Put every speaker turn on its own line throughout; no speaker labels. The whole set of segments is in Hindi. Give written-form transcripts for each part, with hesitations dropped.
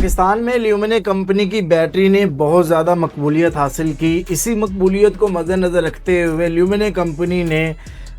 पाकिस्तान में ल्यूमिने कंपनी की बैटरी ने बहुत ज़्यादा मकबूलियत हासिल की। इसी मकबूलियत को मद्देनज़र रखते हुए ल्यूमिने कंपनी ने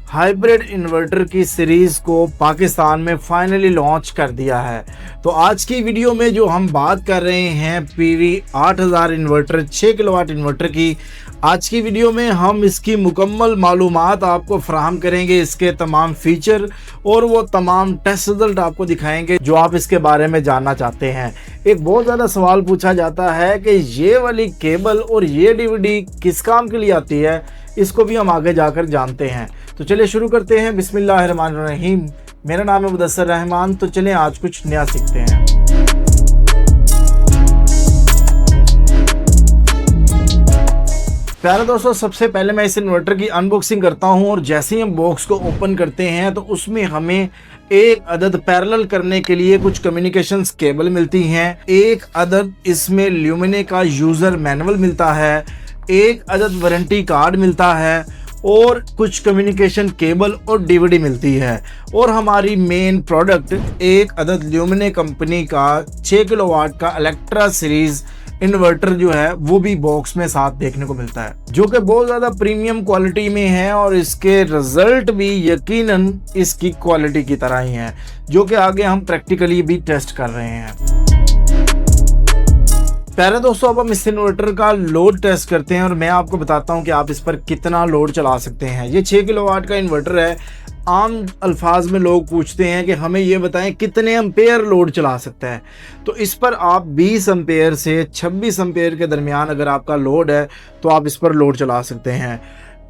हाइब्रिड इन्वर्टर की सीरीज़ को पाकिस्तान में फाइनली लॉन्च कर दिया है। तो आज की वीडियो में जो हम बात कर रहे हैं PV 8000 इन्वर्टर 6 किलोवाट इन्वर्टर की, आज की वीडियो में हम इसकी मुकम्मल मालूमात आपको फराहम करेंगे, इसके तमाम फीचर और वो तमाम टेस्ट रिजल्ट आपको दिखाएंगे जो आप इसके बारे में जानना चाहते हैं। एक बहुत ज़्यादा सवाल पूछा जाता है कि ये वाली केबल और ये DVD किस काम के लिए आती है, इसको भी हम आगे जाकर जानते हैं। तो चलिए शुरू करते हैं। बिस्मिल्लाहिर्रहमानिर्रहीम। मेरा नाम है मुदस्सर रहमान। तो चलें आज कुछ नया सीखते हैं। प्यारे दोस्तों, सबसे पहले मैं इस इन्वर्टर की अनबॉक्सिंग करता हूं और जैसे ही हम बॉक्स को ओपन करते हैं तो उसमें हमें एक अदद पैरेलल करने के लिए कुछ कम्युनिकेशंस केबल मिलती हैं, एक अदद इसमें ल्यूमिने का यूज़र मैनुअल मिलता है, एक अदद वारंटी कार्ड मिलता है और कुछ कम्युनिकेशन केबल और DVD मिलती है। और हमारी मेन प्रोडक्ट एक अदद ल्यूमिने कंपनी का 6 किलोवाट का इलेक्ट्रा सीरीज़ इन्वर्टर जो है वो भी बॉक्स में साथ देखने को मिलता है, जो कि बहुत ज़्यादा प्रीमियम क्वालिटी में है और इसके रिजल्ट भी यकीनन इसकी क्वालिटी की तरह ही हैं, जो कि आगे हम प्रैक्टिकली भी टेस्ट कर रहे हैं। प्यारे दोस्तों, अब हम इस इन्वर्टर का लोड टेस्ट करते हैं और मैं आपको बताता हूं कि आप इस पर कितना लोड चला सकते हैं। ये 6 किलोवाट का इन्वर्टर है। आम अल्फाज में लोग पूछते हैं कि हमें ये बताएं कितने एम्पेयर लोड चला सकता है। तो इस पर आप 20 एम्पेयर से 26 एम्पेयर के दरमियान अगर आपका लोड है तो आप इस पर लोड चला सकते हैं।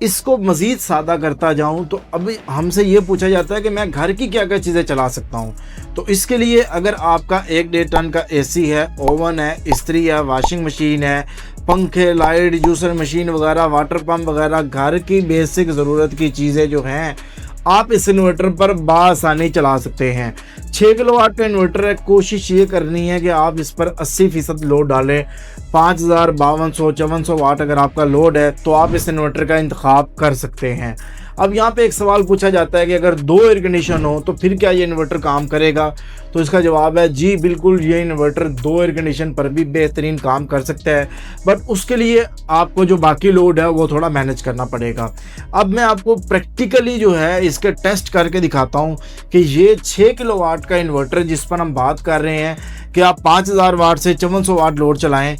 इसको मज़ीद सादा करता जाऊं तो अभी हमसे ये पूछा जाता है कि मैं घर की क्या क्या चीज़ें चला सकता हूं। तो इसके लिए अगर आपका 1-1.5 टन का AC है, ओवन है, इस्त्री है, वॉशिंग मशीन है, पंखे, लाइट, जूसर मशीन वगैरह, वाटर पम्प वगैरह, घर की बेसिक ज़रूरत की चीज़ें जो हैं आप इस इन्वर्टर पर बासानी चला सकते हैं। 6 किलोवाट का इन्वर्टर है। कोशिश ये करनी है कि आप इस पर 80% लोड डालें। 5000, 5200, 5400 वाट अगर आपका लोड है तो आप इस इन्वर्टर का इंतखाब कर सकते हैं। अब यहाँ पे एक सवाल पूछा जाता है कि अगर 2 एयर कंडीशन हो तो फिर क्या ये इन्वर्टर काम करेगा? तो इसका जवाब है जी बिल्कुल, ये इन्वर्टर 2 एयर कंडीशन पर भी बेहतरीन काम कर सकता है, बट उसके लिए आपको जो बाकी लोड है वो थोड़ा मैनेज करना पड़ेगा। अब मैं आपको प्रैक्टिकली जो है इसके टेस्ट करके दिखाता हूँ कि ये 6 किलोवाट का इन्वर्टर जिस पर हम बात कर रहे हैं कि आप 5000 वाट से 5400 वाट लोड चलाएँ,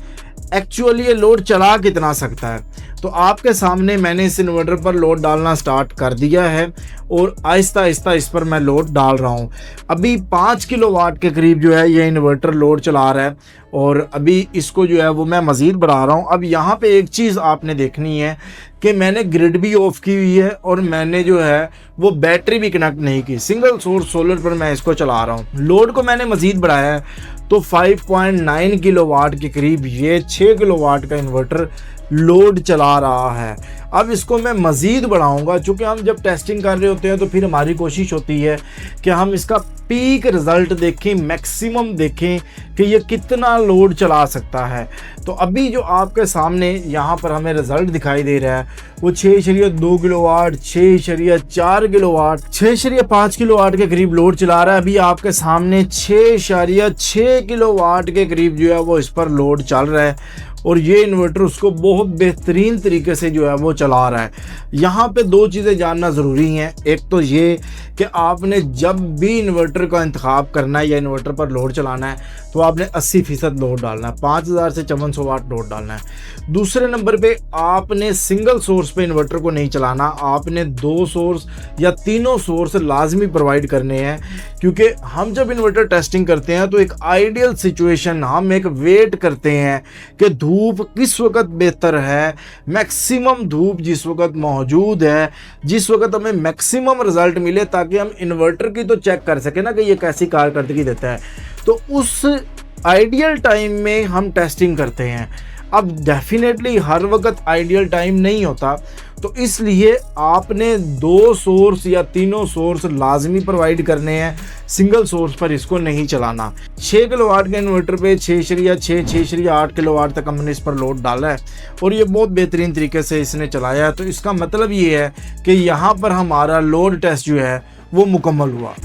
एक्चुअली ये लोड चला कितना सकता है। तो आपके सामने मैंने इस इन्वर्टर पर लोड डालना स्टार्ट कर दिया है और आहिस्ता आहिस्ता इस पर मैं लोड डाल रहा हूँ। अभी 5 किलोवाट के करीब जो है ये इन्वर्टर लोड चला रहा है और अभी इसको जो है वो मैं मज़ीद बढ़ा रहा हूँ। अब यहाँ पे एक चीज़ आपने देखनी है कि मैंने ग्रिड भी ऑफ की हुई है और मैंने जो है वो बैटरी भी कनेक्ट नहीं की, सिंगल सोर्स सोलर पर मैं इसको चला रहा हूँ। लोड को मैंने मज़ीद बढ़ाया है तो 5.9 किलोवाट के करीब ये 6 किलोवाट का इन्वर्टर लोड चला रहा है। अब इसको मैं मज़ीद बढ़ाऊंगा, चूँकि हम जब टेस्टिंग कर रहे होते हैं तो फिर हमारी कोशिश होती है कि हम इसका पीक रिज़ल्ट देखें, मैक्सिमम देखें कि ये कितना लोड चला सकता है। तो अभी जो आपके सामने यहाँ पर हमें रिज़ल्ट दिखाई दे रहा है वो 6.2 किलोवाट, 6.4 किलोवाट, 6.5 किलोवाट के करीब लोड चला रहा है। अभी आपके सामने 6.6 किलोवाट के करीब जो है वो इस पर लोड चल रहा है और ये इन्वर्टर उसको बहुत बेहतरीन तरीके से जो है वो चला रहा है। यहाँ पे 2 चीज़ें जानना ज़रूरी हैं। एक तो ये कि आपने जब भी इन्वर्टर का इंतखाब करना है या इन्वर्टर पर लोड चलाना है तो आपने 80% लोड डालना है, 5000 से 5400 वाट लोड डालना है। दूसरे नंबर पे आपने सिंगल सोर्स पे इन्वर्टर को नहीं चलाना, आपने 2 सोर्स या तीनों सोर्स लाजमी प्रोवाइड करने हैं, क्योंकि हम जब इन्वर्टर टेस्टिंग करते हैं तो एक आइडियल सिचुएशन हम एक वेट करते हैं कि धूप किस वक्त बेहतर है, मैक्सिमम धूप जिस वक्त मौजूद है, जिस वक्त हमें मैक्सिमम रिजल्ट मिले, ताकि हम इन्वर्टर की तो चेक कर सकें ना कि ये कैसी कारकर्दगी देता है। तो उस आइडियल टाइम में हम टेस्टिंग करते हैं। अब डेफिनेटली हर वक्त आइडियल टाइम नहीं होता, तो इसलिए आपने 2 सोर्स या तीनों सोर्स लाजमी प्रोवाइड करने हैं, सिंगल सोर्स पर इसको नहीं चलाना। 6 किलोवाट के इन्वर्टर पे 6.8 किलोवाट तक हमने इस पर लोड डाला है और ये बहुत बेहतरीन तरीके से इसने चलाया है। तो इसका मतलब ये है कि यहाँ पर हमारा लोड टेस्ट जो है वो मुकम्मल हुआ।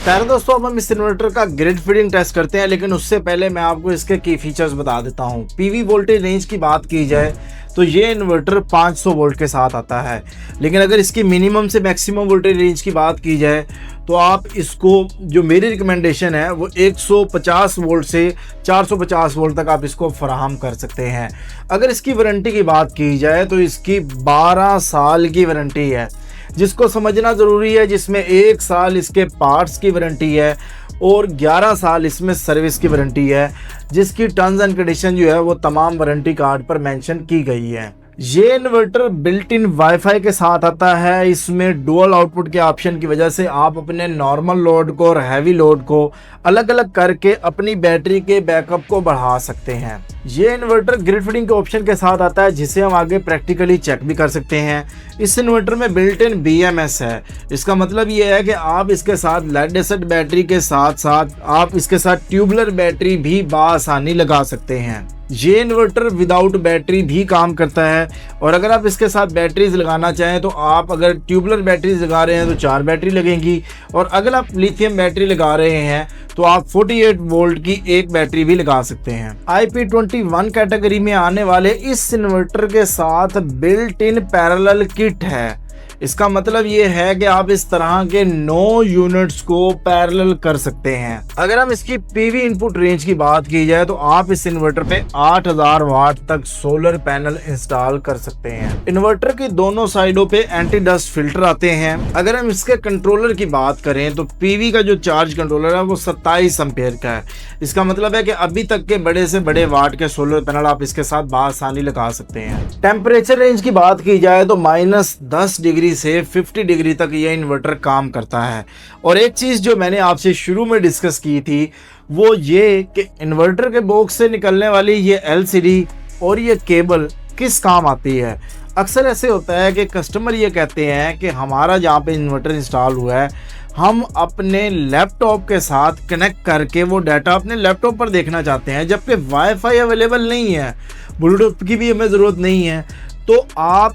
प्यारे दोस्तों, अब हम इस इन्वर्टर का ग्रिड फीडिंग टेस्ट करते हैं, लेकिन उससे पहले मैं आपको इसके की फीचर्स बता देता हूं। पीवी वोल्टेज रेंज की बात की जाए तो ये इन्वर्टर 500 वोल्ट के साथ आता है, लेकिन अगर इसकी मिनिमम से मैक्सिमम वोल्टेज रेंज की बात की जाए तो आप इसको, जो मेरी रिकमेंडेशन है वो 150 वोल्ट से 450 वोल्ट तक आप इसको फराहम कर सकते हैं। अगर इसकी वारंटी की बात की जाए तो इसकी 12 साल की वारंटी है, जिसको समझना ज़रूरी है, जिसमें 1 साल इसके पार्ट्स की वारंटी है और 11 साल इसमें सर्विस की वारंटी है, जिसकी टर्म्स एंड कंडीशन जो है वो तमाम वारंटी कार्ड पर मेंशन की गई है। ये इन्वर्टर बिल्ट इन वाईफाई के साथ आता है। इसमें डुअल आउटपुट के ऑप्शन की वजह से आप अपने नॉर्मल लोड को और हैवी लोड को अलग अलग करके अपनी बैटरी के बैकअप को बढ़ा सकते हैं। ये इन्वर्टर ग्रिड फीडिंग के ऑप्शन के साथ आता है, जिसे हम आगे प्रैक्टिकली चेक भी कर सकते हैं। इस इन्वर्टर में बिल्ट इन BMS है। इसका मतलब ये है कि आप इसके साथ लेड एसिड बैटरी के साथ साथ आप इसके साथ ट्यूबुलर बैटरी भी बासानी लगा सकते हैं। ये इन्वर्टर विदाउट बैटरी भी काम करता है, और अगर आप इसके साथ बैटरीज लगाना चाहें तो आप अगर ट्यूबुलर बैटरीज लगा रहे हैं तो 4 बैटरी लगेंगी, और अगर आप लिथियम बैटरी लगा रहे हैं तो आप 48 वोल्ट की एक बैटरी भी लगा सकते हैं। IP21 कैटेगरी में आने वाले इस इन्वर्टर के साथ बिल्ट इन पैरेलल किट है। इसका मतलब ये है कि आप इस तरह के 9 यूनिट्स को पैरेलल कर सकते हैं। अगर हम इसकी पीवी इनपुट रेंज की बात की जाए तो आप इस इन्वर्टर पे 8000 वाट तक सोलर पैनल इंस्टॉल कर सकते हैं। इन्वर्टर की दोनों साइडों पे एंटी डस्ट फिल्टर आते हैं। अगर हम इसके कंट्रोलर की बात करें तो पीवी का जो चार्ज कंट्रोलर है वो 27 एम्पेयर का है। इसका मतलब है कि अभी तक के बड़े से बड़े वाट के सोलर पैनल आप इसके साथ बासानी लगा सकते हैं। टेम्परेचर रेंज की बात की जाए तो -10 डिग्री से 50 डिग्री तक ये इन्वर्टर काम करता है। और एक चीज जो मैंने आपसे शुरू में डिस्कस की थी वो ये कि इन्वर्टर के बॉक्स से निकलने वाली ये LCD और ये केबल किस काम आती है। अक्सर ऐसे होता है कि कस्टमर ये कहते हैं कि हमारा जहाँ पे इन्वर्टर इंस्टॉल हुआ है हम अपने लैपटॉप के साथ कनेक्ट करके वो डाटा अपने लैपटॉप पर देखना चाहते हैं, जबकि वाईफाई अवेलेबल नहीं है, ब्लूटूथ की भी हमें ज़रूरत नहीं है। तो आप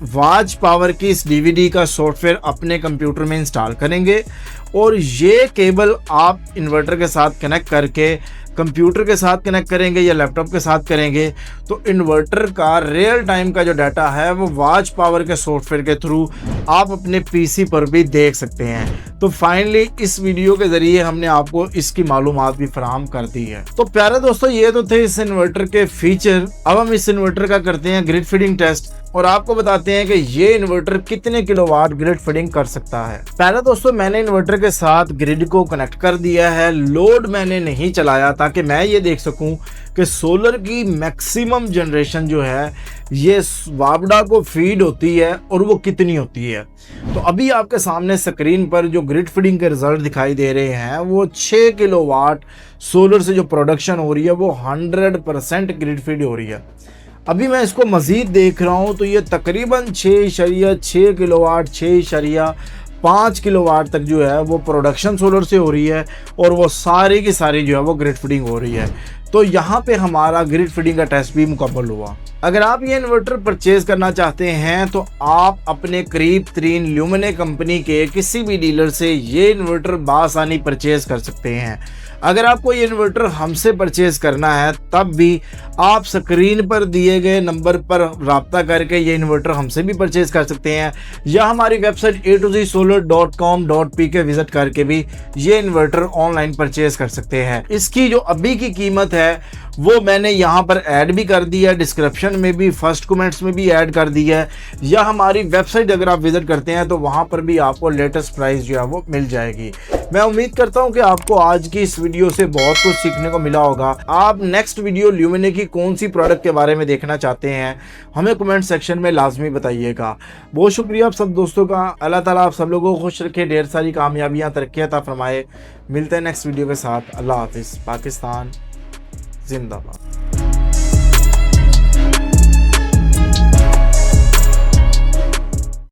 वाज पावर की इस DVD का सॉफ्टवेयर अपने कंप्यूटर में इंस्टॉल करेंगे और ये केबल आप इन्वर्टर के साथ कनेक्ट करके कंप्यूटर के साथ कनेक्ट करेंगे या लैपटॉप के साथ करेंगे तो इन्वर्टर का रियल टाइम का जो डाटा है वो वाज पावर के सॉफ्टवेयर के थ्रू आप अपने PC पर भी देख सकते हैं। तो फाइनली इस वीडियो के जरिए हमने आपको इसकी मालूमात भी फराहम कर दी है। तो प्यारे दोस्तों, ये तो थे इस इन्वर्टर के फीचर। अब हम इस इन्वर्टर का करते हैं ग्रिड फीडिंग टेस्ट और आपको बताते हैं कि ये इन्वर्टर कितने किलोवाट ग्रिड फीडिंग कर सकता है। पहले दोस्तों, मैंने इन्वर्टर के साथ ग्रिड को कनेक्ट कर दिया है। लोड मैंने नहीं चलाया ताकि मैं ये देख सकूं कि सोलर की मैक्सिमम जनरेशन जो है ये वापडा को फीड होती है और वो कितनी होती है। तो अभी आपके सामने स्क्रीन पर जो ग्रिड फीडिंग के रिजल्ट दिखाई दे रहे हैं वो 6 किलोवाट सोलर से जो प्रोडक्शन हो रही है वो 100% ग्रिड फीड हो रही है। अभी मैं इसको मज़ीद देख रहा हूँ तो ये तकरीबन 6.6 किलोवाट 6.5 किलोवाट तक जो है वो प्रोडक्शन सोलर से हो रही है और वो सारी की सारी जो है वो ग्रिड फीडिंग हो रही है। तो यहाँ पे हमारा ग्रिड फीडिंग का टेस्ट भी मुकम्मल हुआ। अगर आप ये इन्वर्टर परचेज करना चाहते हैं तो आप अपने करीब तरीन ल्यूमिने कंपनी के किसी भी डीलर से ये इन्वर्टर बासानी परचेज कर सकते हैं। अगर आपको ये इन्वर्टर हमसे परचेज करना है तब भी आप स्क्रीन पर दिए गए नंबर पर राब्ता करके ये इन्वर्टर हमसे भी परचेज कर सकते हैं या हमारी वेबसाइट a2zsolar.com.pk विजिट करके भी ये इन्वर्टर ऑनलाइन परचेज कर सकते हैं। इसकी जो अभी की कीमत है वो मैंने यहाँ पर ऐड भी कर दी है, डिस्क्रिप्शन में भी फर्स्ट कमेंट्स में भी ऐड कर दी है, या हमारी वेबसाइट अगर आप विजिट करते हैं तो वहाँ पर भी आपको लेटेस्ट प्राइस जो है वो मिल जाएगी। मैं उम्मीद करता हूँ कि आपको आज की इस वीडियो से बहुत कुछ सीखने को मिला होगा। आप नेक्स्ट वीडियो ल्यूमिने की कौन सी प्रोडक्ट के बारे में देखना चाहते हैं हमें कमेंट सेक्शन में लाजमी बताइएगा। बहुत शुक्रिया आप सब दोस्तों का। अल्लाह ताला आप सब लोगों को खुश रखे, ढेर सारी कामयाबियाँ तरक्कियाँ अता फरमाए। मिलते हैं नेक्स्ट वीडियो के साथ। अल्लाह हाफिज़। पाकिस्तान जिंदाबाद।